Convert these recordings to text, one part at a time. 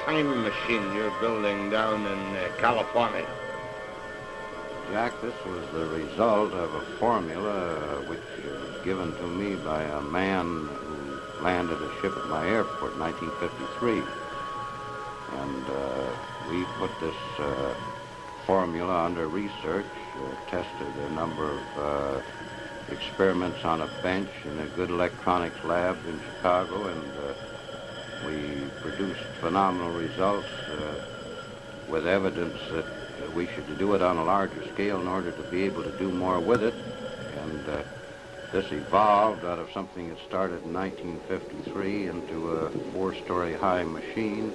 time machine you're building down in California? Jack, this was the result of a formula which was given to me by a man who landed a ship at my airport in 1953. And we put this formula under research, tested a number of experiments on a bench in a good electronics lab in Chicago, and we produced phenomenal results with evidence that we should do it on a larger scale in order to be able to do more with it. And this evolved out of something that started in 1953 into a 4-story high machine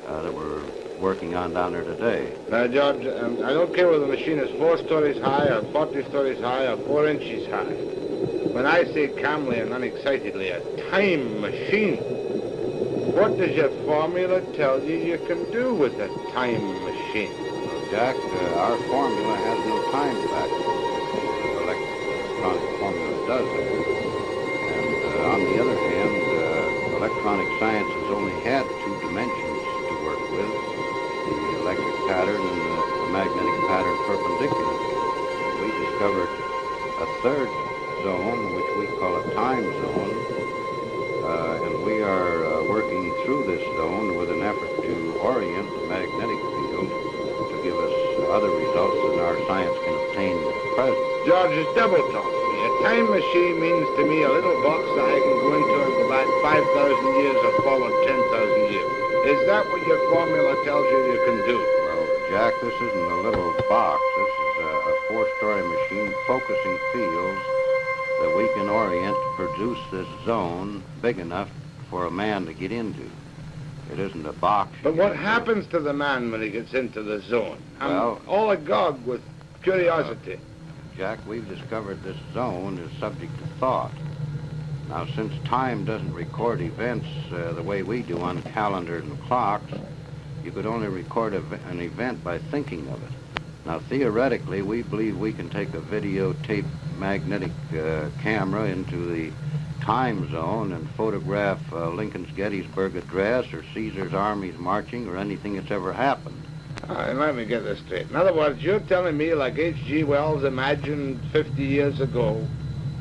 that we're working on down there today. Now, George, I don't care whether the machine is 4 stories high or 40 stories high or 4 inches high. When I say calmly and unexcitedly, a time machine, what does your formula tell you can do with a time machine? Well, Jack, our formula has no time factor. The electronic formula does that. And on the other hand, electronic science has only had 2 dimensions to work with, the electric pattern and the magnetic pattern perpendicular. We discovered a 3rd zone, which we call a time zone, and we are working through this zone with an effort to orient the magnetic field to give us other results than our science can obtain at present. George, it's double talk to me. A time machine means to me a little box that I can go into and go back 5,000 years or forward 10,000 years. Is that what your formula tells you can do? Well, Jack, this isn't a little box. This is a 4-story machine focusing fields that we can orient to produce this zone big enough for a man to get into. It isn't a box. But what happens to the man when he gets into the zone? I'm all agog with curiosity. Jack, we've discovered this zone is subject to thought. Now, since time doesn't record events the way we do on calendars and clocks, you could only record an event by thinking of it. Now, theoretically, we believe we can take a videotape magnetic camera into the time zone and photograph Lincoln's Gettysburg Address or Caesar's armies marching or anything that's ever happened. Let me get this straight. In other words, you're telling me, like H.G. Wells imagined 50 years ago,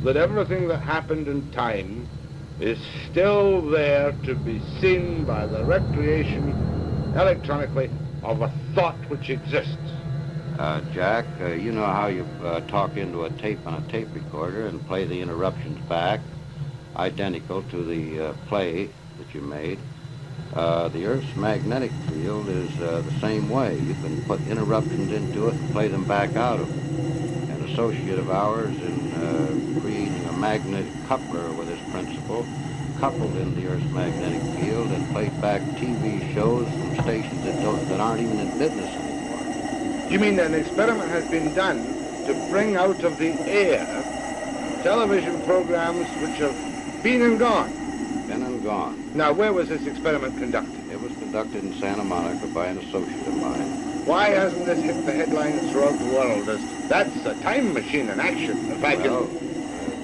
that everything that happened in time is still there to be seen by the recreation electronically of a thought which exists. Jack, you know how you talk into a tape on a tape recorder and play the interruptions back, identical to the play that you made. The Earth's magnetic field is the same way. You can put interruptions into it and play them back out of it. An associate of ours in creating a magnetic coupler with this principle coupled in the Earth's magnetic field and played back TV shows from stations that aren't even in business anymore. You mean that an experiment has been done to bring out of the air television programs which have been and gone? Been and gone. Now, where was this experiment conducted? It was conducted in Santa Monica by an associate of mine. Why hasn't this hit the headlines throughout the world as that's a time machine in action? If I can...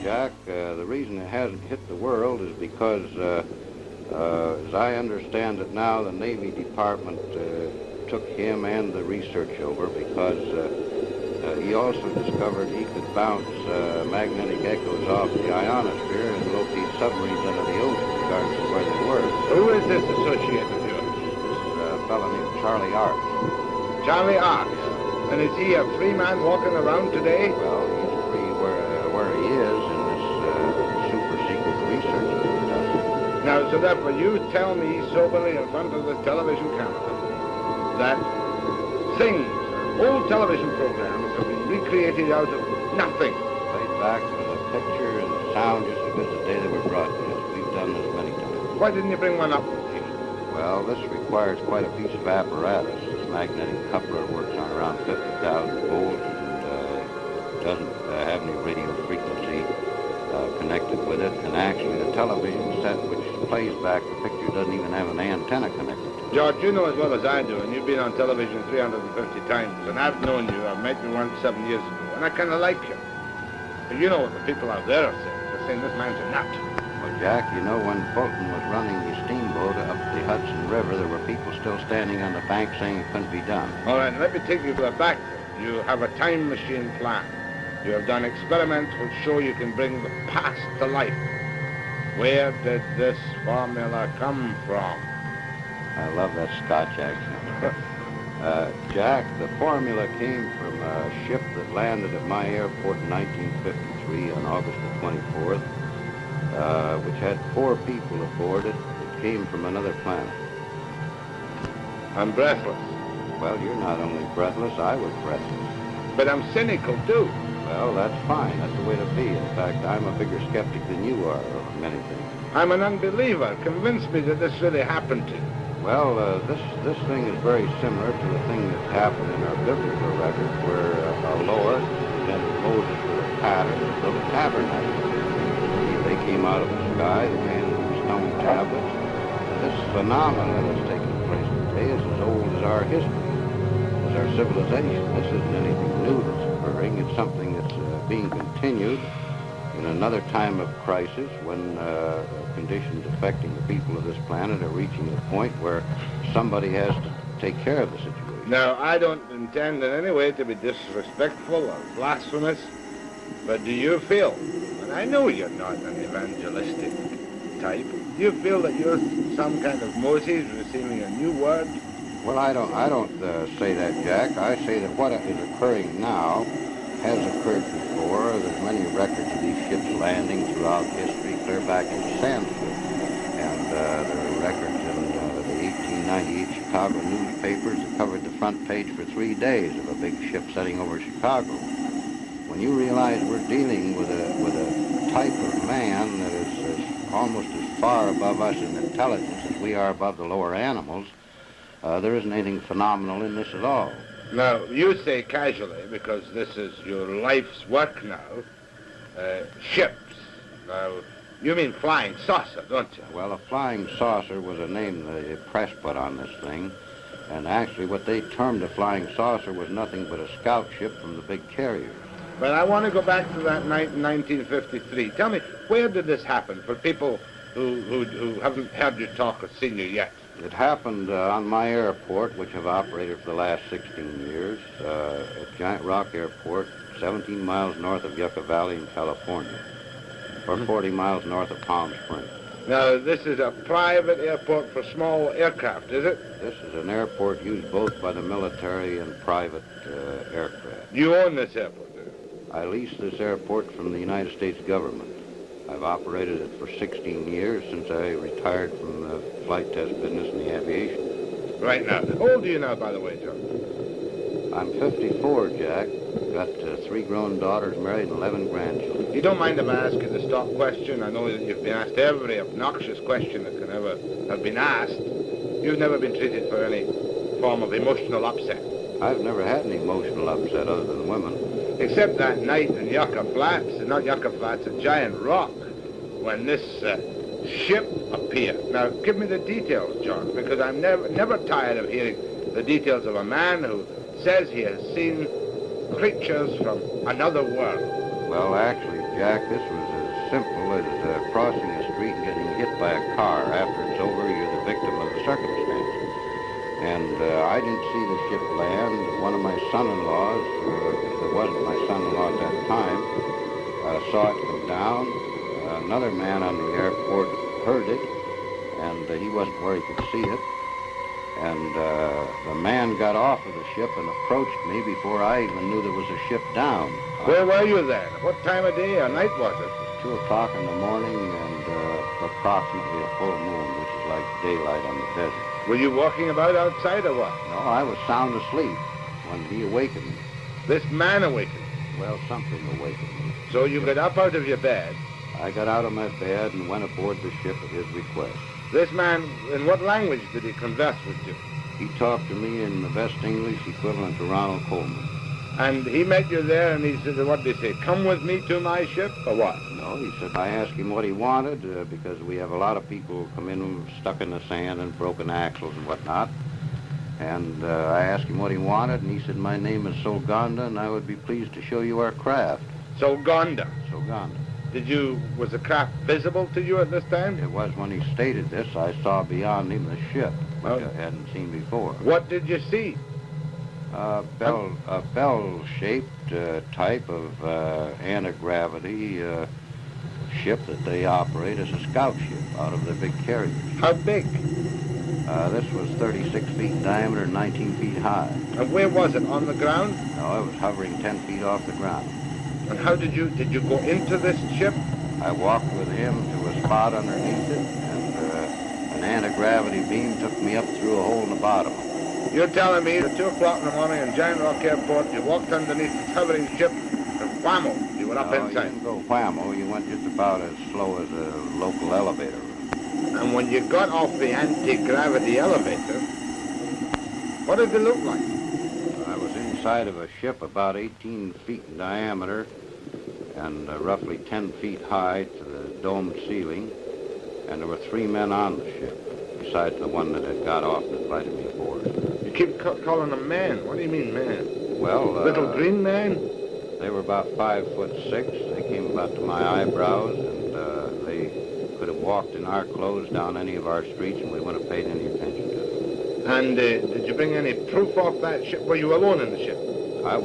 Jack, the reason it hasn't hit the world is because, as I understand it now, the Navy Department took him and the research over because he also discovered he could bounce magnetic echoes off the ionosphere and locate submarines under the ocean, regardless of where they were. Who is this associate of yours? This is a fellow named Charlie Arts. Charlie Arts? Yeah. And is he a free man walking around today? Well, he's free where he is in this super secret research that he does. Now, so therefore you tell me soberly in front of the television camera that things, old television programs, have been recreated out of nothing. Played back with a picture and sound just as good as the day they were broadcast. We've done this many times. Why didn't you bring one up with you? Well, this requires quite a piece of apparatus. This magnetic coupler works on around 50,000 volts and doesn't have any radio frequency connected with it. And actually, the television set which plays back the picture doesn't even have an antenna connected to it. George, you know as well as I do, and you've been on television 350 times, and I've known you. I've met you once 7 years ago, and I kind of like you. But you know what the people out there are saying. They're saying this man's a nut. Well, Jack, you know, when Fulton was running the steamboat up the Hudson River, there were people still standing on the bank saying it couldn't be done. All right, let me take you back. You have a time machine plan. You have done experiments which show you can bring the past to life. Where did this formula come from? I love that Scotch accent. Jack, the formula came from a ship that landed at my airport in 1953 on August the 24th, which had 4 people aboard it that came from another planet. I'm breathless. Well, you're not only breathless, I was breathless. But I'm cynical, too. Well, that's fine. That's the way to be. In fact, I'm a bigger skeptic than you are of many things. I'm an unbeliever. Convince me that this really happened to you. Well, this thing is very similar to the thing that happened in our biblical record where our Lord presented Moses with a pattern and built a tabernacle. They came out of the sky, the man with stone tablets. This phenomenon that's taking place today is as old as our history, as our civilization. This isn't anything new that's occurring. It's something that's being continued in another time of crisis when conditions affecting the people of this planet are reaching the point where somebody has to take care of the situation. Now, I don't intend in any way to be disrespectful or blasphemous, but do you feel, and I know you're not an evangelistic type, do you feel that you're some kind of Moses receiving a new word? Well, I don't say that, Jack. I say that what is occurring now has occurred before. There's many records of these ships landing throughout history, clear back into Sanskrit. And there are records in the 1898 Chicago newspapers that covered the front page for 3 days of a big ship setting over Chicago. When you realize we're dealing with a type of man that is almost as far above us in intelligence as we are above the lower animals, there isn't anything phenomenal in this at all. Now, you say casually, because this is your life's work now, ships. Now, you mean flying saucer, don't you? Well, a flying saucer was a name the press put on this thing. And actually, what they termed a flying saucer was nothing but a scout ship from the big carriers. But I want to go back to that night in 1953. Tell me, where did this happen for people who haven't heard you talk or seen you yet? It happened on my airport, which I've operated for the last 16 years, at Giant Rock Airport, 17 miles north of Yucca Valley in California, or 40 miles north of Palm Springs. Now, this is a private airport for small aircraft, is it? This is an airport used both by the military and private aircraft. You own this airport, do you? I lease this airport from the United States government. I've operated it for 16 years since I retired from the flight test business in the aviation. Right now. How old are you now, by the way, John? I'm 54, Jack. Got 3 grown daughters, married, and 11 grandchildren. You don't mind if I ask you the stock question? I know that you've been asked every obnoxious question that can ever have been asked. You've never been treated for any form of emotional upset. I've never had an emotional upset other than women. Except that night in Yucca Flats, not Yucca Flats, at Giant Rock, when this ship appeared. Now, give me the details, John, because I'm never tired of hearing the details of a man who says he has seen creatures from another world. Well, actually, Jack, this was as simple as crossing a street and getting hit by a car. After it's over, you're the victim of the circumstance. And I didn't see the ship land. One of my son-in-laws, if it wasn't my son-in-law at that time, saw it come down. Another man on the airport heard it, and he wasn't where he could see it. And the man got off of the ship and approached me before I even knew there was a ship down. Where were you then? What time of day or night was it? 2 o'clock in the morning and approximately a full moon, which is like daylight on the desert. Were you walking about outside or what? No, I was sound asleep when he awakened me. This man awakened. Well, something awakened me. So you got up out of your bed. I got out of my bed and went aboard the ship at his request. This man, in what language did he converse with you? He talked to me in the best English equivalent to Ronald Coleman. And he met you there and he said, what did he say, come with me to my ship or what? No, he said, I asked him what he wanted because we have a lot of people who come in stuck in the sand and broken axles and whatnot. And I asked him what he wanted, and he said, my name is Solganda, and I would be pleased to show you our craft. Solganda. Solganda. Was the craft visible to you at this time? It was when he stated this, I saw beyond him the ship, which Oh. I hadn't seen before. What did you see? A bell-shaped type of anti-gravity ship that they operate as a scout ship out of their big carriers. How big? This was 36 feet in diameter and 19 feet high. And where was it? On the ground? No, it was hovering 10 feet off the ground. And how did you go into this ship? I walked with him to a spot underneath it, and an anti-gravity beam took me up through a hole in the bottom. You're telling me at 2 o'clock in the morning in Giant Rock Airport, you walked underneath this hovering ship, and whammo, you were up No, you inside. didn't go whammo. You went just about as slow as a local elevator. And when you got off the anti-gravity elevator, what did it look like? I was inside of a ship about 18 feet in diameter and roughly 10 feet high to the domed ceiling, and there were 3 men on the ship, besides the one that had got off and invited me aboard. You keep calling them man. What do you mean, man? Well, Little green man? they were about 5'6". They came about to my eyebrows, and they could have walked in our clothes down any of our streets, and we wouldn't have paid any attention to them. And did you bring any proof off that ship? Were you alone in the ship? I was